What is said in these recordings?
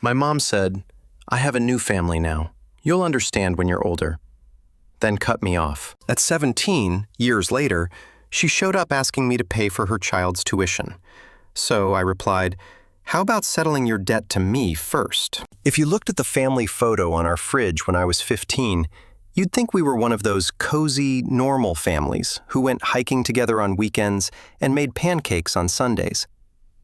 My mom said, "I have a new family now. You'll understand when you're older." Then cut me off. At 17, years later, she showed up asking me to pay for her child's tuition. So I replied, "How about settling your debt to me first?" If you looked at the family photo on our fridge when I was 15, you'd think we were one of those cozy, normal families who went hiking together on weekends and made pancakes on Sundays.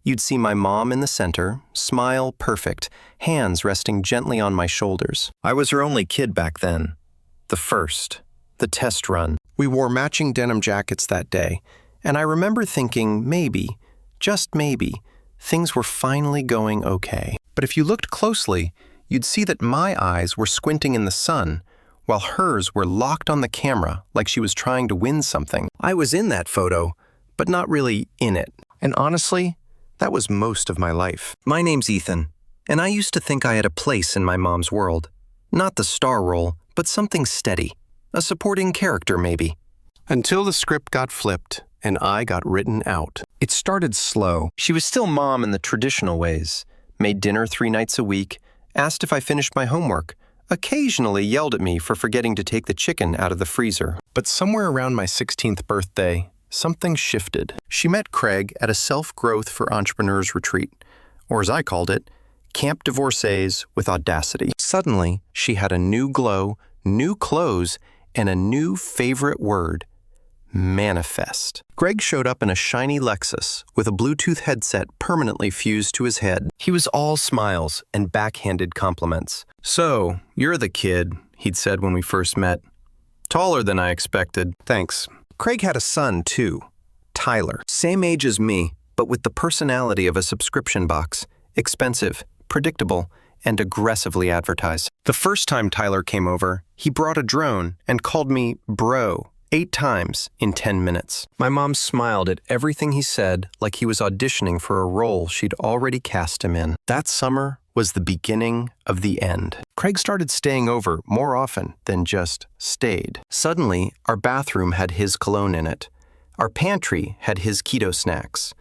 You'd see my mom in the center, smile perfect, hands resting gently on my shoulders. I was her only kid back then. The first. The test run. We wore matching denim jackets that day, and I remember thinking maybe, just maybe, things were finally going okay. But if you looked closely, you'd see that my eyes were squinting in the sun, while hers were locked on the camera like she was trying to win something. I was in that photo, but not really in it. And honestly, that was most of my life. My name's Ethan, and I used to think I had a place in my mom's world. Not the star role, but something steady. A supporting character, maybe. Until the script got flipped, and I got written out. It started slow. She was still mom in the traditional ways. Made dinner 3 nights a week, asked if I finished my homework, occasionally yelled at me for forgetting to take the chicken out of the freezer. But somewhere around my 16th birthday, something shifted. She met Craig at a self-growth for entrepreneurs retreat, or as I called it, Camp Divorcees with Audacity. Suddenly, she had a new glow, new clothes, and a new favorite word: manifest. Greg showed up in a shiny Lexus with a Bluetooth headset permanently fused to his head. He was all smiles and backhanded compliments. "So, you're the kid," he'd said when we first met. "Taller than I expected." "Thanks." Craig had a son, too. Tyler. Same age as me, but with the personality of a subscription box. Expensive, predictable, and aggressively advertised. The first time Tyler came over, he brought a drone and called me bro 8 times in 10 minutes. My mom smiled at everything he said like he was auditioning for a role she'd already cast him in. That summer was the beginning of the end. Craig started staying over more often than just stayed. Suddenly, our bathroom had his cologne in it. Our pantry had his keto snacks.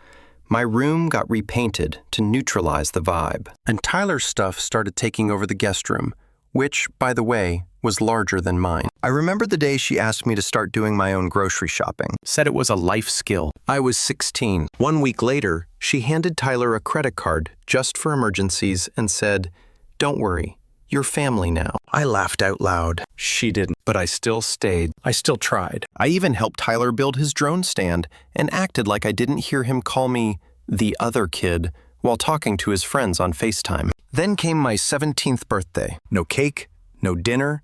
My room got repainted to neutralize the vibe. And Tyler's stuff started taking over the guest room, which, by the way, was larger than mine. I remember the day she asked me to start doing my own grocery shopping. Said it was a life skill. I was 16. 1 week later, she handed Tyler a credit card just for emergencies and said, "Don't worry, you're family now." I laughed out loud. She didn't, but I still stayed. I still tried. I even helped Tyler build his drone stand and acted like I didn't hear him call me the other kid while talking to his friends on FaceTime. Then came my 17th birthday. No cake, no dinner,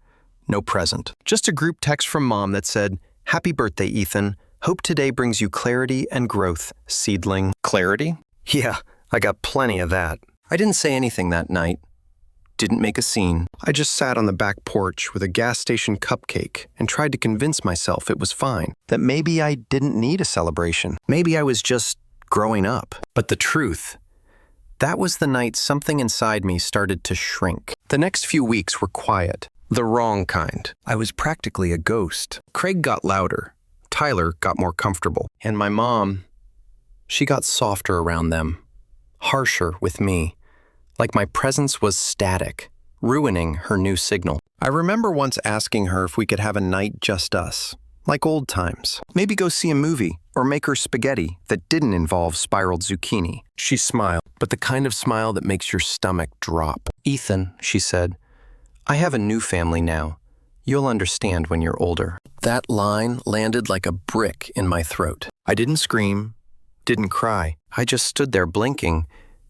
no present. Just a group text from Mom that said, "Happy birthday, Ethan. Hope today brings you clarity and growth, seedling." Clarity? Yeah, I got plenty of that. I didn't say anything that night. Didn't make a scene. I just sat on the back porch with a gas station cupcake and tried to convince myself it was fine, that maybe I didn't need a celebration. Maybe I was just growing up. But the truth, that was the night something inside me started to shrink. The next few weeks were quiet. The wrong kind. I was practically a ghost. Craig got louder. Tyler got more comfortable. And my mom, she got softer around them. Harsher with me. Like my presence was static, ruining her new signal. I remember once asking her if we could have a night just us, like old times. Maybe go see a movie or make her spaghetti that didn't involve spiraled zucchini. She smiled, but the kind of smile that makes your stomach drop. "Ethan," she said, "I have a new family now. You'll understand when you're older." That line landed like a brick in my throat. I didn't scream, didn't cry. I just stood there blinking,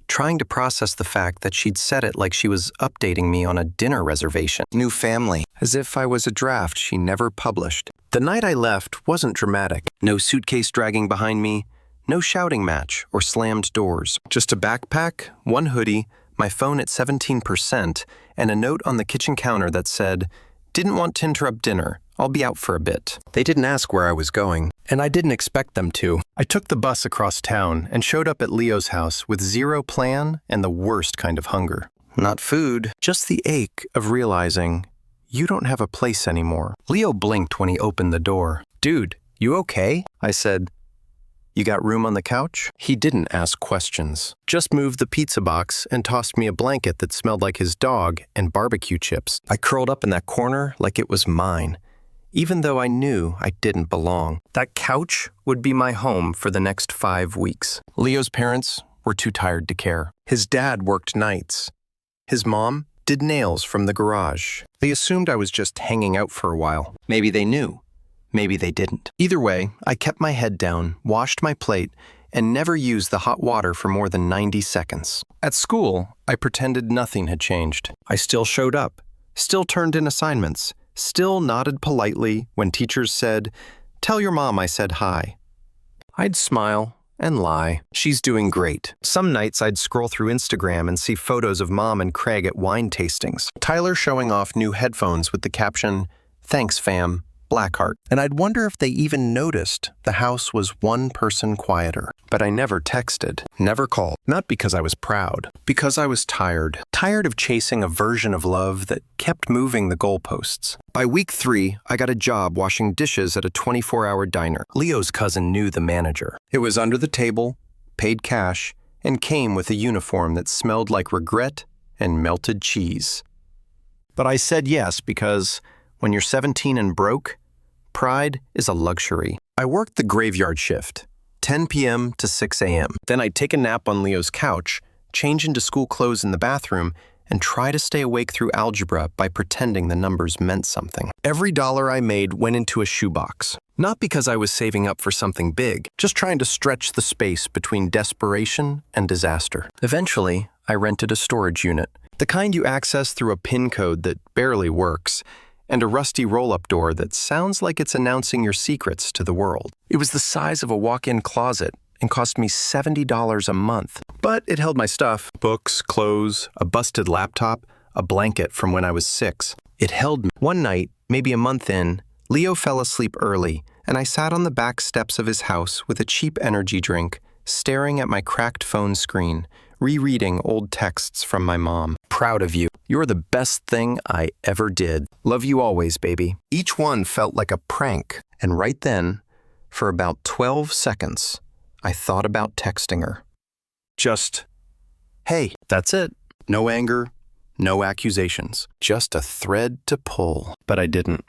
trying to process the fact that she'd said it like she was updating me on a dinner reservation. New family, as if I was a draft she never published. The night I left wasn't dramatic. No suitcase dragging behind me, no shouting match or slammed doors. Just a backpack, one hoodie, my phone at 17%, and a note on the kitchen counter that said, "Didn't want to interrupt dinner. I'll be out for a bit." They didn't ask where I was going, and I didn't expect them to. I took the bus across town and showed up at Leo's house with zero plan and the worst kind of hunger. Not food, just the ache of realizing you don't have a place anymore. Leo blinked when he opened the door. "Dude, you okay?" I said, You got room on the couch? He didn't ask questions, just moved the pizza box and tossed me a blanket that smelled like his dog and barbecue chips. I curled up in that corner like it was mine, even though I knew I didn't belong. That couch would be my home for the next 5 weeks. Leo's parents were too tired to care. His dad worked nights. His mom did nails from the garage. They assumed I was just hanging out for a while. Maybe they knew. Maybe they didn't. Either way, I kept my head down, washed my plate, and never used the hot water for more than 90 seconds. At school, I pretended nothing had changed. I still showed up, still turned in assignments, still nodded politely when teachers said, "Tell your mom I said hi." I'd smile and lie. She's doing great. Some nights I'd scroll through Instagram and see photos of Mom and Craig at wine tastings. Tyler showing off new headphones with the caption, "Thanks, fam. Blackheart." And I'd wonder if they even noticed the house was one person quieter. But I never texted, never called. Not because I was proud, because I was tired. Tired of chasing a version of love that kept moving the goalposts. By week 3, I got a job washing dishes at a 24-hour diner. Leo's cousin knew the manager. It was under the table, paid cash, and came with a uniform that smelled like regret and melted cheese. But I said yes because when you're 17 and broke, pride is a luxury. I worked the graveyard shift, 10 p.m. to 6 a.m. Then I'd take a nap on Leo's couch, change into school clothes in the bathroom, and try to stay awake through algebra by pretending the numbers meant something. Every dollar I made went into a shoebox. Not because I was saving up for something big, just trying to stretch the space between desperation and disaster. Eventually, I rented a storage unit, the kind you access through a PIN code that barely works, and a rusty roll-up door that sounds like it's announcing your secrets to the world. It was the size of a walk-in closet and cost me $70 a month. But it held my stuff: books, clothes, a busted laptop, a blanket from when I was 6. It held me. One night, maybe a month in, Leo fell asleep early, and I sat on the back steps of his house with a cheap energy drink, staring at my cracked phone screen, rereading old texts from my mom. "Proud of you. You're the best thing I ever did. Love you always, baby." Each one felt like a prank, and right then, for about 12 seconds, I thought about texting her. Just, "Hey," that's it. No anger, no accusations, just a thread to pull. But I didn't.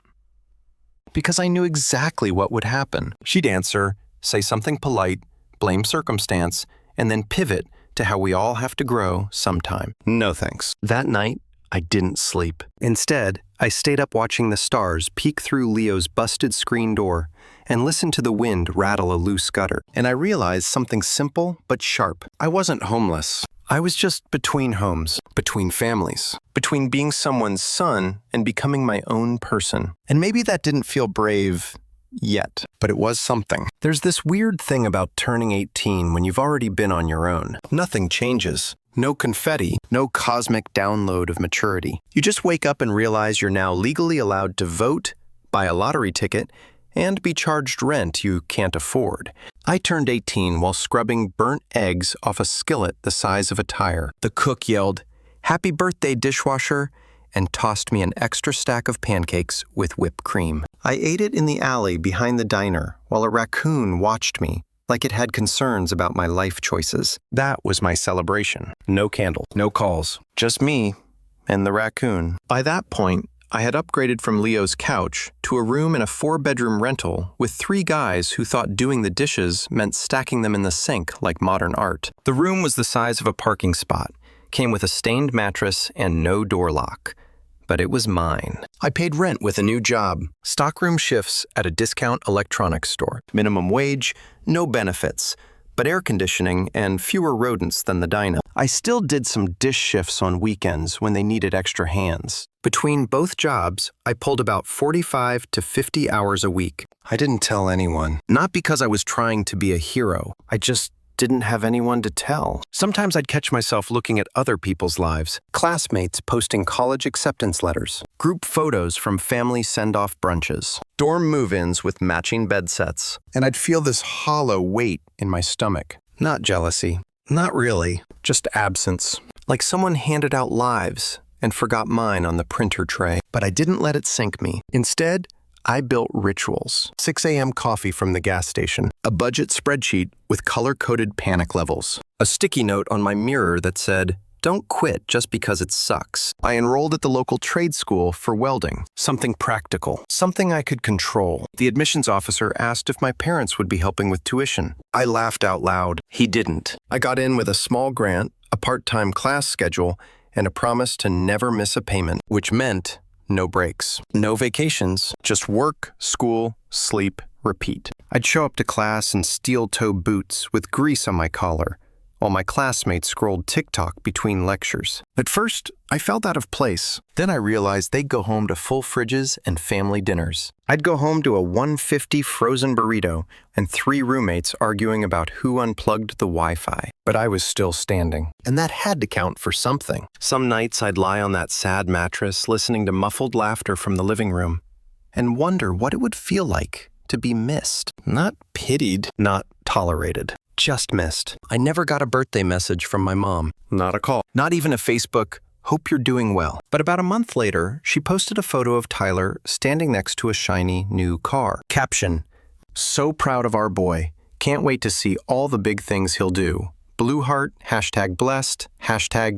Because I knew exactly what would happen. She'd answer, say something polite, blame circumstance, and then pivot to how we all have to grow sometime. No thanks. That night, I didn't sleep. Instead, I stayed up watching the stars peek through Leo's busted screen door and listened to the wind rattle a loose gutter. And I realized something simple but sharp. I wasn't homeless. I was just between homes, between families, between being someone's son and becoming my own person. And maybe that didn't feel brave yet, but it was something. There's this weird thing about turning 18 when you've already been on your own. Nothing changes. No confetti, no cosmic download of maturity. You just wake up and realize you're now legally allowed to vote, buy a lottery ticket, and be charged rent you can't afford. I turned 18 while scrubbing burnt eggs off a skillet the size of a tire. The cook yelled, "Happy birthday, dishwasher," and tossed me an extra stack of pancakes with whipped cream. I ate it in the alley behind the diner while a raccoon watched me like it had concerns about my life choices. That was my celebration. No candle, no calls, just me and the raccoon. By that point, I had upgraded from Leo's couch to a room in a 4-bedroom rental with 3 guys who thought doing the dishes meant stacking them in the sink like modern art. The room was the size of a parking spot, came with a stained mattress and no door lock. But it was mine. I paid rent with a new job, stockroom shifts at a discount electronics store, minimum wage, no benefits, but air conditioning and fewer rodents than the diner. I still did some dish shifts on weekends when they needed extra hands. Between both jobs, I pulled about 45 to 50 hours a week. I didn't tell anyone. Not because I was trying to be a hero. I just didn't have anyone to tell. Sometimes I'd catch myself looking at other people's lives, classmates posting college acceptance letters, group photos from family send-off brunches, dorm move-ins with matching bed sets, and I'd feel this hollow weight in my stomach. Not jealousy, not really, just absence. Like someone handed out lives and forgot mine on the printer tray. But I didn't let it sink me. Instead, I built rituals. 6 a.m. coffee from the gas station. A budget spreadsheet with color-coded panic levels. A sticky note on my mirror that said, "Don't quit just because it sucks." I enrolled at the local trade school for welding. Something practical. Something I could control. The admissions officer asked if my parents would be helping with tuition. I laughed out loud. He didn't. I got in with a small grant, a part-time class schedule, and a promise to never miss a payment, which meant no breaks. No vacations. Just work, school, sleep, repeat. I'd show up to class in steel-toe boots with grease on my collar, while my classmates scrolled TikTok between lectures. At first, I felt out of place. Then I realized they'd go home to full fridges and family dinners. I'd go home to a $1.50 frozen burrito and 3 roommates arguing about who unplugged the Wi-Fi. But I was still standing, and that had to count for something. Some nights I'd lie on that sad mattress listening to muffled laughter from the living room and wonder what it would feel like to be missed. Not pitied, not tolerated. Just missed. I never got a birthday message from my mom. Not a call. Not even a Facebook, "Hope you're doing well." But about a month later, she posted a photo of Tyler standing next to a shiny new car. Caption, "So proud of our boy. Can't wait to see all the big things he'll do. Blue heart, #blessed,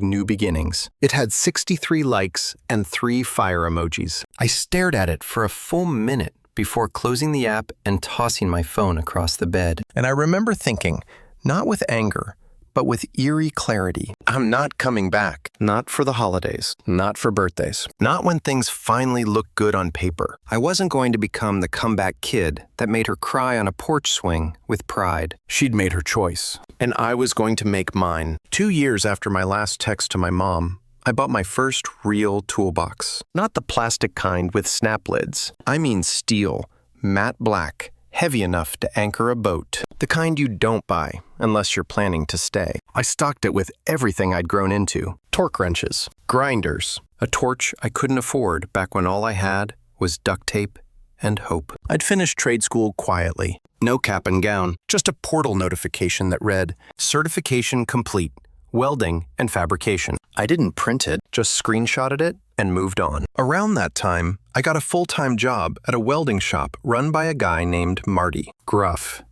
#new beginnings." It had 63 likes and 3 fire emojis. I stared at it for a full minute before closing the app and tossing my phone across the bed. And I remember thinking, not with anger, but with eerie clarity, I'm not coming back. Not for the holidays. Not for birthdays. Not when things finally look good on paper. I wasn't going to become the comeback kid that made her cry on a porch swing with pride. She'd made her choice, and I was going to make mine. 2 years after my last text to my mom, I bought my first real toolbox. Not the plastic kind with snap lids. I mean steel, matte black, heavy enough to anchor a boat. The kind you don't buy unless you're planning to stay. I stocked it with everything I'd grown into. Torque wrenches, grinders, a torch I couldn't afford back when all I had was duct tape and hope. I'd finished trade school quietly. No cap and gown, just a portal notification that read, "Certification complete. Welding and fabrication." I didn't print it, just screenshotted it and moved on. Around that time, I got a full-time job at a welding shop run by a guy named Marty. Gruff.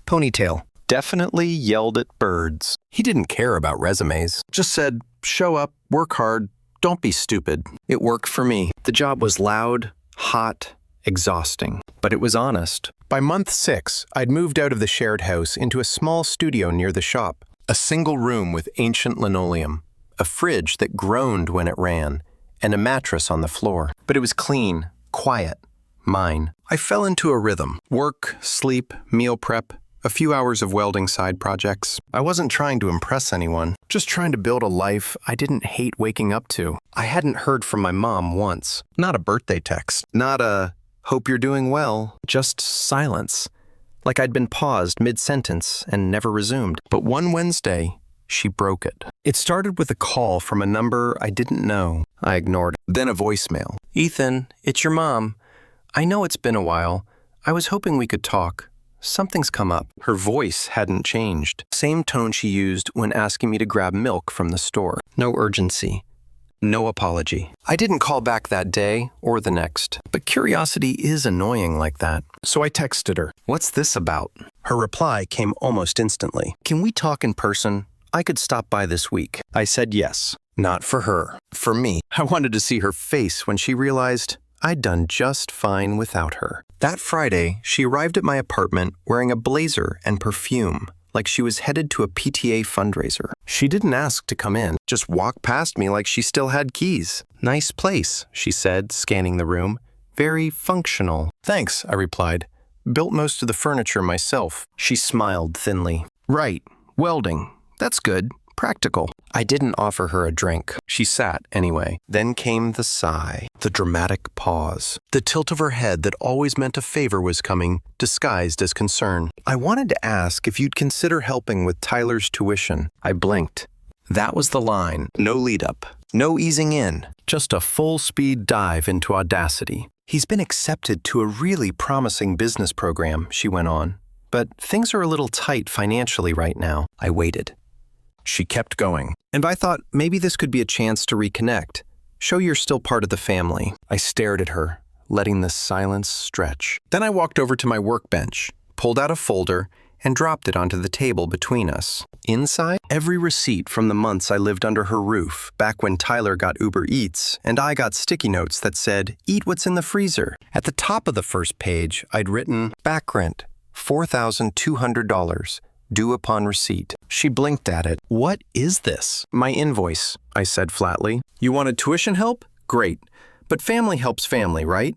Ponytail. Definitely yelled at birds. He didn't care about resumes. Just said, "Show up, work hard, don't be stupid." It worked for me. The job was loud, hot, exhausting, but it was honest. By month 6, I'd moved out of the shared house into a small studio near the shop. A single room with ancient linoleum, a fridge that groaned when it ran, and a mattress on the floor. But it was clean, quiet, mine. I fell into a rhythm. Work, sleep, meal prep, a few hours of welding side projects. I wasn't trying to impress anyone, just trying to build a life I didn't hate waking up to. I hadn't heard from my mom once. Not a birthday text. Not a, "Hope you're doing well." Just silence. Like I'd been paused mid-sentence and never resumed. But one Wednesday, she broke it. It started with a call from a number I didn't know. I ignored it. Then a voicemail. "Ethan, it's your mom. I know it's been a while. I was hoping we could talk. Something's come up." Her voice hadn't changed. Same tone she used when asking me to grab milk from the store. No urgency. No apology. I didn't call back that day or the next, but curiosity is annoying like that. So I texted her, "What's this about?" Her reply came almost instantly. "Can we talk in person? I could stop by this week." I said yes. Not for her. For me. I wanted to see her face when she realized I'd done just fine without her. That Friday, she arrived at my apartment wearing a blazer and perfume, like she was headed to a PTA fundraiser. She didn't ask to come in, just walked past me like she still had keys. "Nice place," she said, scanning the room. "Very functional." "Thanks," I replied. "Built most of the furniture myself." She smiled thinly. "Right, welding. That's good. Practical." I didn't offer her a drink. She sat anyway. Then came the sigh, the dramatic pause, the tilt of her head that always meant a favor was coming, disguised as concern. "I wanted to ask if you'd consider helping with Tyler's tuition." I blinked. That was the line. No lead up. No easing in. Just a full-speed dive into audacity. "He's been accepted to a really promising business program," she went on. "But things are a little tight financially right now." I waited. She kept going. "And I thought maybe this could be a chance to reconnect. Show you're still part of the family." I stared at her, letting the silence stretch. Then I walked over to my workbench, pulled out a folder, and dropped it onto the table between us. Inside, every receipt from the months I lived under her roof, back when Tyler got Uber Eats, and I got sticky notes that said, "Eat what's in the freezer." At the top of the first page, I'd written, "Back rent, $4,200, due upon receipt." She blinked at it. "What is this?" "My invoice," I said flatly. "You wanted tuition help? Great. But family helps family, right?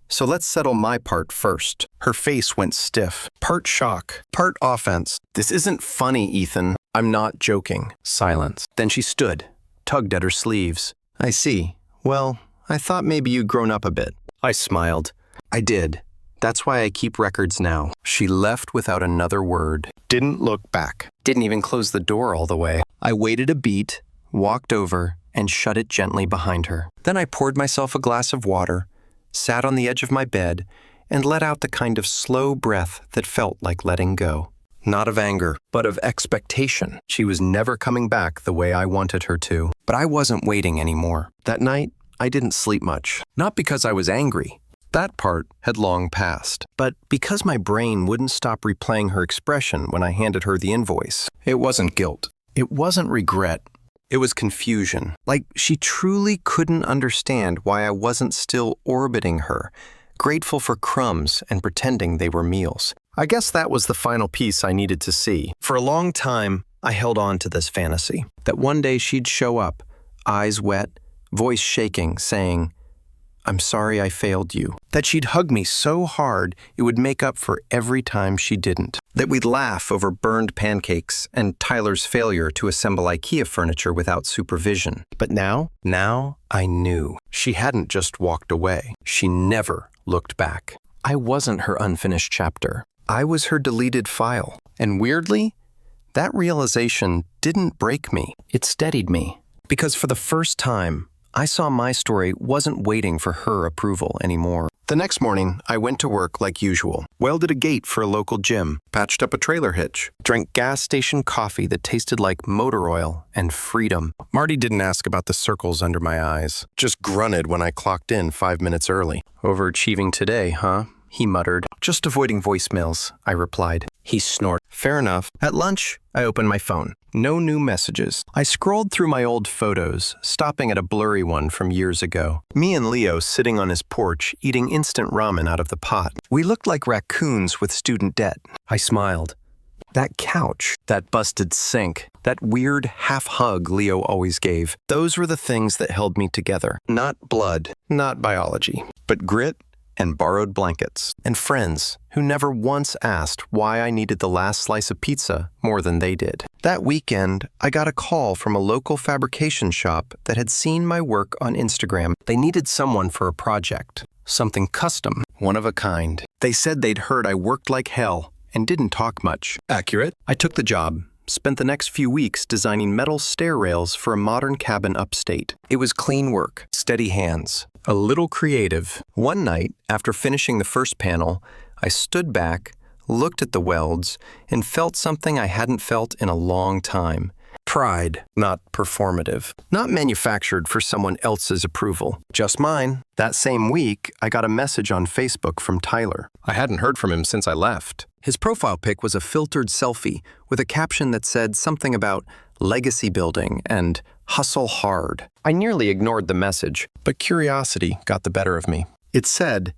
So let's settle my part first." Her face went stiff, part shock, part offense. "This isn't funny, Ethan. I'm not joking." Silence. Then she stood, tugged at her sleeves. "I see. Well, I thought maybe you'd grown up a bit." I smiled. "I did. That's why I keep records now." She left without another word. Didn't look back. Didn't even close the door all the way. I waited a beat, walked over, and shut it gently behind her. Then I poured myself a glass of water, sat on the edge of my bed, and let out the kind of slow breath that felt like letting go. Not of anger, but of expectation. She was never coming back the way I wanted her to. But I wasn't waiting anymore. That night, I didn't sleep much. Not because I was angry. That part had long passed. But because my brain wouldn't stop replaying her expression when I handed her the invoice. It wasn't guilt. It wasn't regret. It was confusion. Like she truly couldn't understand why I wasn't still orbiting her, grateful for crumbs and pretending they were meals. I guess that was the final piece I needed to see. For a long time, I held on to this fantasy, that one day she'd show up, eyes wet, voice shaking, saying, "I'm sorry I failed you." That she'd hug me so hard it would make up for every time she didn't. That we'd laugh over burned pancakes and Tyler's failure to assemble IKEA furniture without supervision. But now I knew. She hadn't just walked away. She never looked back. I wasn't her unfinished chapter. I was her deleted file. And weirdly, that realization didn't break me. It steadied me. Because for the first time, I saw my story wasn't waiting for her approval anymore. The next morning, I went to work like usual, welded a gate for a local gym, patched up a trailer hitch, drank gas station coffee that tasted like motor oil and freedom. Marty didn't ask about the circles under my eyes, just grunted when I clocked in 5 minutes early. "Overachieving today, huh?" he muttered. "Just avoiding voicemails," I replied. He snorted. "Fair enough." At lunch, I opened my phone. No new messages. I scrolled through my old photos, stopping at a blurry one from years ago. Me and Leo sitting on his porch, eating instant ramen out of the pot. We looked like raccoons with student debt. I smiled. That couch, that busted sink, that weird half-hug Leo always gave, those were the things that held me together. Not blood, not biology, but grit and borrowed blankets, and friends who never once asked why I needed the last slice of pizza more than they did. That weekend, I got a call from a local fabrication shop that had seen my work on Instagram. They needed someone for a project, something custom, one of a kind. They said they'd heard I worked like hell and didn't talk much. Accurate. I took the job. Spent the next few weeks designing metal stair rails for a modern cabin upstate. It was clean work, steady hands, a little creative. One night, after finishing the first panel, I stood back, looked at the welds, and felt something I hadn't felt in a long time. Pride, not performative. Not manufactured for someone else's approval, just mine. That same week, I got a message on Facebook from Tyler. I hadn't heard from him since I left. His profile pic was a filtered selfie with a caption that said something about legacy building and hustle hard. I nearly ignored the message, but curiosity got the better of me. It said,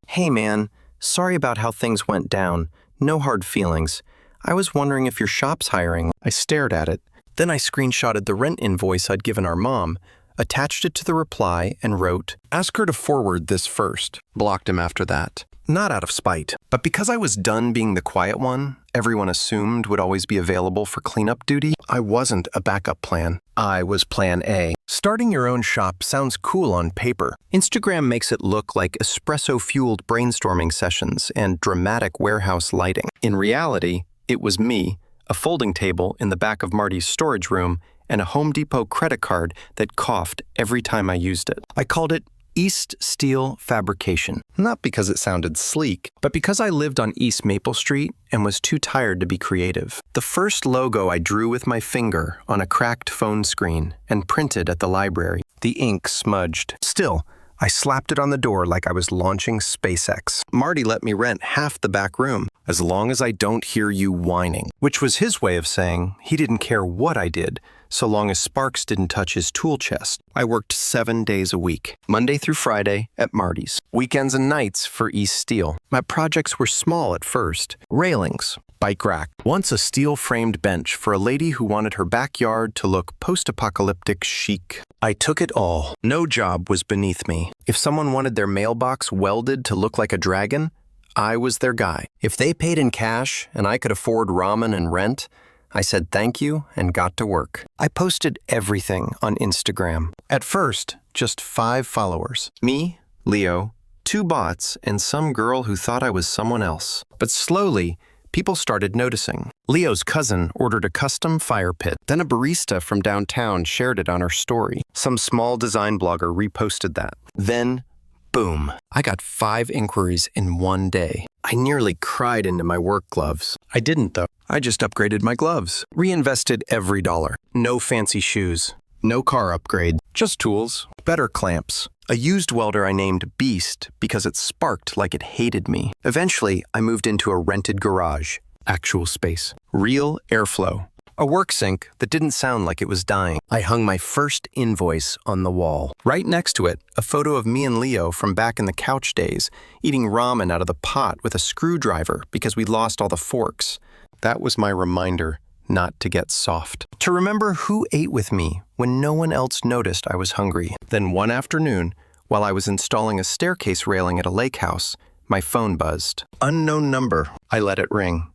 "Hey man, sorry about how things went down. No hard feelings. I was wondering if your shop's hiring." I stared at it. Then I screenshotted the rent invoice I'd given our mom, attached it to the reply, and wrote, "Ask her to forward this first." Blocked him after that. Not out of spite, but because I was done being the quiet one, everyone assumed would always be available for cleanup duty. I wasn't a backup plan. I was plan A. Starting your own shop sounds cool on paper. Instagram makes it look like espresso-fueled brainstorming sessions and dramatic warehouse lighting. In reality, it was me, a folding table in the back of Marty's storage room, and a Home Depot credit card that coughed every time I used it. I called it East Steel Fabrication, not because it sounded sleek, but because I lived on East Maple Street and was too tired to be creative. The first logo I drew with my finger on a cracked phone screen and printed at the library. The ink smudged. Still, I slapped it on the door like I was launching SpaceX. Marty let me rent half the back room, as long as I don't hear you whining, which was his way of saying he didn't care what I did, so long as sparks didn't touch his tool chest. I worked 7 days a week, Monday through Friday at Marty's, weekends and nights for East Steel. My projects were small at first. Railings, bike rack, once a steel-framed bench for a lady who wanted her backyard to look post-apocalyptic chic. I took it all. No job was beneath me. If someone wanted their mailbox welded to look like a dragon, I was their guy. If they paid in cash and I could afford ramen and rent, I said thank you and got to work. I posted everything on Instagram. At first, just 5 followers. Me, Leo, 2 bots, and some girl who thought I was someone else. But slowly, people started noticing. Leo's cousin ordered a custom fire pit. Then a barista from downtown shared it on her story. Some small design blogger reposted that. Then, boom, I got 5 inquiries in one day. I nearly cried into my work gloves. I didn't, though. I just upgraded my gloves. Reinvested every dollar. No fancy shoes. No car upgrade. Just tools. Better clamps. A used welder I named Beast because it sparked like it hated me. Eventually, I moved into a rented garage. Actual space. Real airflow. A work sink that didn't sound like it was dying. I hung my first invoice on the wall. Right next to it, a photo of me and Leo from back in the couch days, eating ramen out of the pot with a screwdriver because we lost all the forks. That was my reminder not to get soft. To remember who ate with me when no one else noticed I was hungry. Then one afternoon, while I was installing a staircase railing at a lake house, my phone buzzed. Unknown number. I let it ring.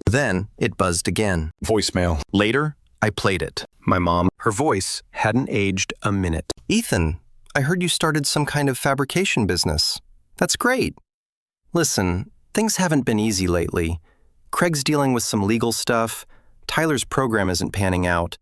Then it buzzed again. Voicemail. Later, I played it. My mom, her voice hadn't aged a minute. Ethan, I heard you started some kind of fabrication business. That's great. Listen, things haven't been easy lately. Craig's dealing with some legal stuff. Tyler's program isn't panning out.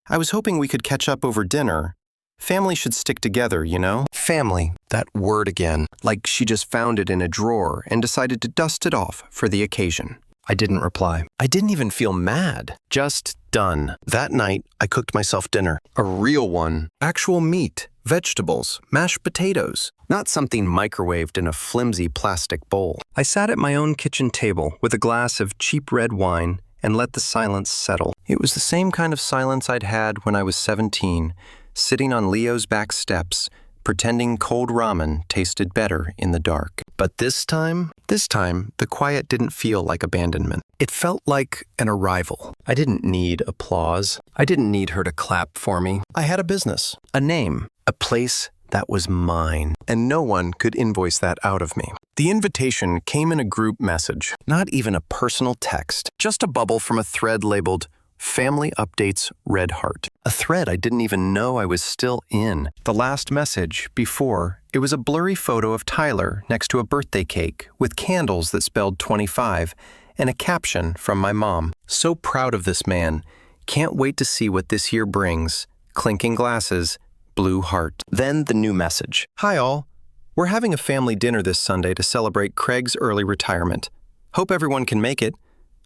I was hoping we could catch up over dinner. Family should stick together, you know? Family, that word again. Like she just found it in a drawer and decided to dust it off for the occasion. I didn't reply. I didn't even feel mad. Just done. That night, I cooked myself dinner. A real one. Actual meat, vegetables, mashed potatoes. Not something microwaved in a flimsy plastic bowl. I sat at my own kitchen table with a glass of cheap red wine and let the silence settle. It was the same kind of silence I'd had when I was 17, sitting on Leo's back steps, pretending cold ramen tasted better in the dark. But this time, the quiet didn't feel like abandonment. It felt like an arrival. I didn't need applause. I didn't need her to clap for me. I had a business, a name, a place that was mine, and no one could invoice that out of me. The invitation came in a group message, not even a personal text, just a bubble from a thread labeled Family Updates Red Heart. A thread I didn't even know I was still in. The last message, before, it was a blurry photo of Tyler next to a birthday cake with candles that spelled 25 and a caption from my mom. So proud of this man. Can't wait to see what this year brings. Clinking glasses, blue heart. Then the new message. Hi all. We're having a family dinner this Sunday to celebrate Craig's early retirement. Hope everyone can make it.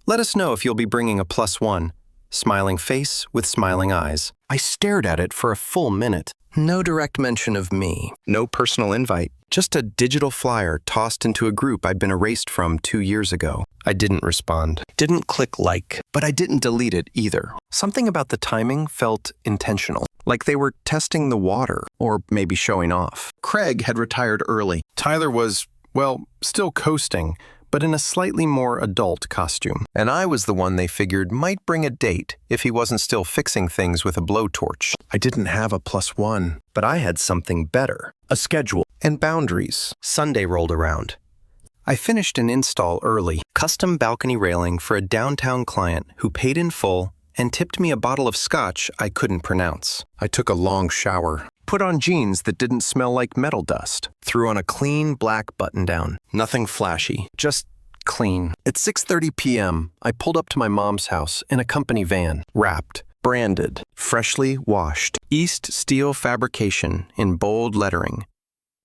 Let us know if you'll be bringing a +1. Smiling face with smiling eyes. I stared at it for a full minute. No direct mention of me. No personal invite. Just a digital flyer tossed into a group I'd been erased from 2 years ago. I didn't respond. Didn't click like, but I didn't delete it either. Something about the timing felt intentional. Like they were testing the water, or maybe showing off. Craig had retired early. Tyler was, well, still coasting, but in a slightly more adult costume. And I was the one they figured might bring a date if he wasn't still fixing things with a blowtorch. I didn't have a +1, but I had something better. A schedule and boundaries. Sunday rolled around. I finished an install early. Custom balcony railing for a downtown client who paid in full and tipped me a bottle of scotch I couldn't pronounce. I took a long shower. Put on jeans that didn't smell like metal dust. Threw on a clean black button-down. Nothing flashy, just clean. At 6:30 p.m., I pulled up to my mom's house in a company van, wrapped, branded, freshly washed. East Steel Fabrication in bold lettering.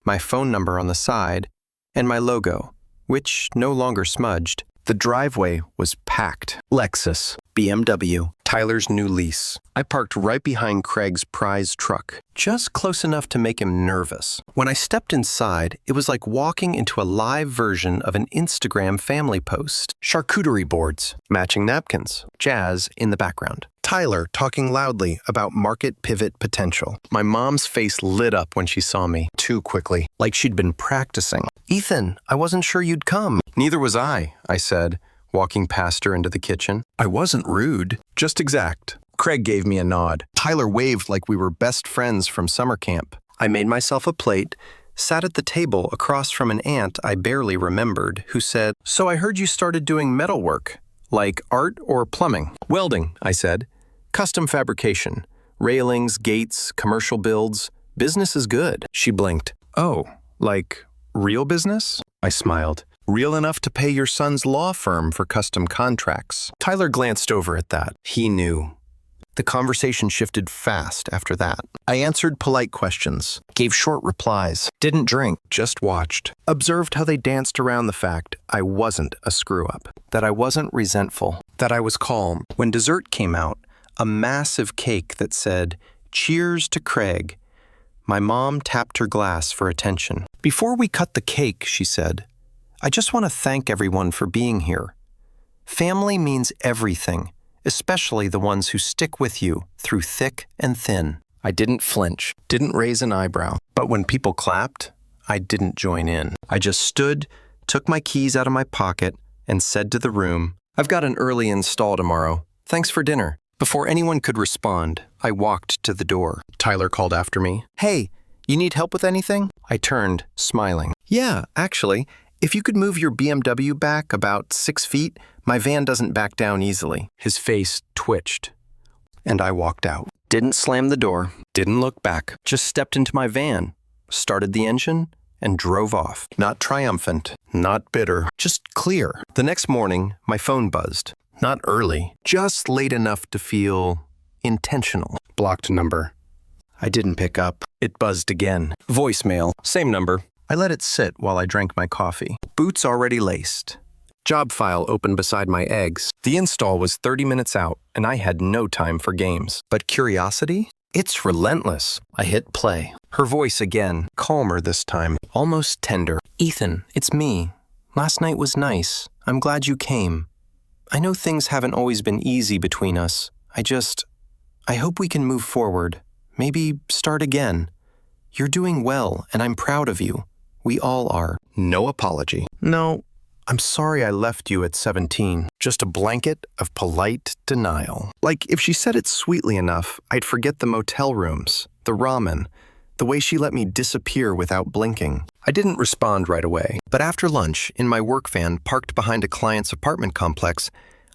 My phone number on the side, and my logo, which no longer smudged. The driveway was packed. Lexus, BMW, Tyler's new lease. I parked right behind Craig's prize truck, just close enough to make him nervous. When I stepped inside, it was like walking into a live version of an Instagram family post. Charcuterie boards, matching napkins, jazz in the background. Tyler talking loudly about market pivot potential. My mom's face lit up when she saw me, too quickly, like she'd been practicing. "Ethan, I wasn't sure you'd come." "Neither was I said, walking past her into the kitchen. I wasn't rude, just exact. Craig gave me a nod. Tyler waved like we were best friends from summer camp. I made myself a plate, sat at the table across from an aunt I barely remembered, who said, "So I heard you started doing metalwork, like art or plumbing?" "Welding," I said. "Custom fabrication. Railings, gates, commercial builds. Business is good." She blinked. "Oh, like real business?" I smiled. "Real enough to pay your son's law firm for custom contracts." Tyler glanced over at that. He knew. The conversation shifted fast after that. I answered polite questions, gave short replies, didn't drink, just watched. Observed how they danced around the fact I wasn't a screw-up, that I wasn't resentful, that I was calm. When dessert came out, a massive cake that said, "Cheers to Craig," my mom tapped her glass for attention. "Before we cut the cake," she said, "I just want to thank everyone for being here. Family means everything, especially the ones who stick with you through thick and thin." I didn't flinch, didn't raise an eyebrow, but when people clapped, I didn't join in. I just stood, took my keys out of my pocket, and said to the room, "I've got an early install tomorrow. Thanks for dinner." Before anyone could respond, I walked to the door. Tyler called after me. "Hey, you need help with anything?" I turned, smiling. "Yeah, actually. If you could move your BMW back about 6 feet, my van doesn't back down easily." His face twitched, and I walked out. Didn't slam the door, didn't look back, just stepped into my van, started the engine, and drove off. Not triumphant, not bitter, just clear. The next morning, my phone buzzed. Not early, just late enough to feel intentional. Blocked number. I didn't pick up. It buzzed again. Voicemail, same number. I let it sit while I drank my coffee. Boots already laced. Job file open beside my eggs. The install was 30 minutes out, and I had no time for games. But curiosity? It's relentless. I hit play. Her voice again, calmer this time, almost tender. "Ethan, it's me. Last night was nice. I'm glad you came. I know things haven't always been easy between us. I hope we can move forward. Maybe start again. You're doing well, and I'm proud of you. We all are." No apology. No, I'm sorry I left you at 17. Just a blanket of polite denial. Like, if she said it sweetly enough, I'd forget the motel rooms, the ramen, the way she let me disappear without blinking. I didn't respond right away, but after lunch, in my work van parked behind a client's apartment complex,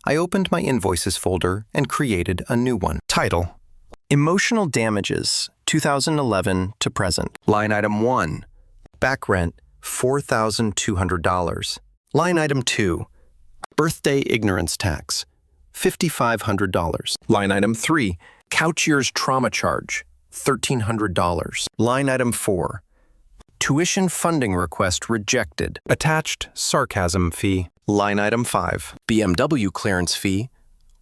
I opened my invoices folder and created a new one. Title: Emotional Damages, 2011 to present. Line item 1, back rent, $4,200. Line item 2, birthday ignorance tax, $5,500. Line item 3, couch years trauma charge, $1,300. Line item 4, tuition funding request rejected. Attached sarcasm fee. Line item 5, BMW clearance fee,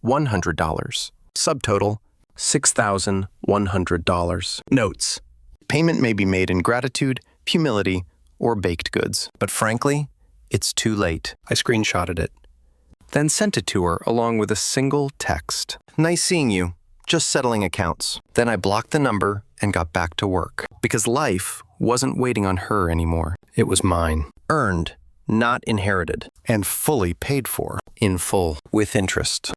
$100. Subtotal, $6,100. Notes: payment may be made in gratitude, humility, or baked goods. But frankly, it's too late. I screenshotted it, then sent it to her along with a single text. "Nice seeing you. Just settling accounts." Then I blocked the number and got back to work. Because life wasn't waiting on her anymore. It was mine. Earned, not inherited. And fully paid for. In full. With interest.